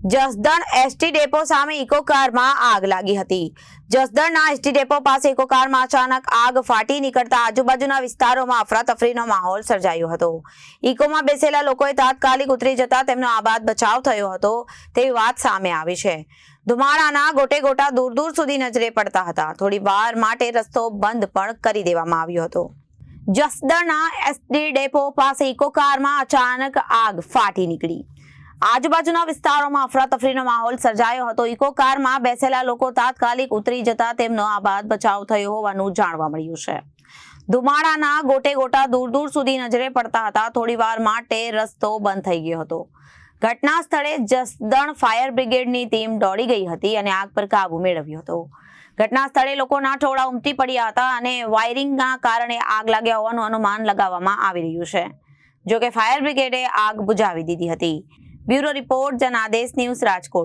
Jasdan ST depot સામે eco કારમાં આગ લાગી હતી। જસદણના એસટી ડેપો પાસે ઇકો કારમાં અચાનક આગ ફાટી નીકળતા આજુબાજુના વિસ્તારોમાં અફરાતફરીનો માહોલ સર્જાયો હતો। ઇકોમાં બેસેલા લોકોએ તાત્કાલિક ઉતરી જતા તેમનો આબાદ બચાવ થયો હતો તેવી વાત સામે આવી છે। ધુમાડાના ગોટે ગોટા દૂર દૂર સુધી નજરે પડતા હતા। થોડી વાર માટે રસ્તો બંધ પણ કરી દેવામાં આવ્યો હતો। જસદણના એસટી ડેપો પાસે ઇકો કારમાં અચાનક આગ ફાટી નીકળી। આજુબાજુના વિસ્તારોમાં અફરાતફરીનો માહોલ સર્જાયો હતો। ઇકો કારમાં બેસેલા લોકો તાત્કાલિક ઉતરી જતા તેમનો આબાદ બચાવ થયો હોવાનું જાણવા મળ્યું છે। ધુમાડાના ગોટે ગોટા દૂર દૂર સુધી નજરે પડતા હતા। થોડી વાર માટે રસ્તો બંધ થઈ ગયો હતો। ઘટના સ્થળે જસદણ ફાયર બ્રિગેડની ટીમ દોડી ગઈ હતી અને આગ પર કાબુ મેળવ્યો હતો। ઘટના સ્થળે લોકોના ટોળા ઉમટી પડ્યા હતા અને વાયરિંગના કારણે આગ લાગ્યા હોવાનું અનુમાન લગાવવામાં આવી રહ્યું છે। જો કે ફાયર બ્રિગેડે આગ બુઝાવી દીધી હતી। Bureau report Janadesh news Rajkot.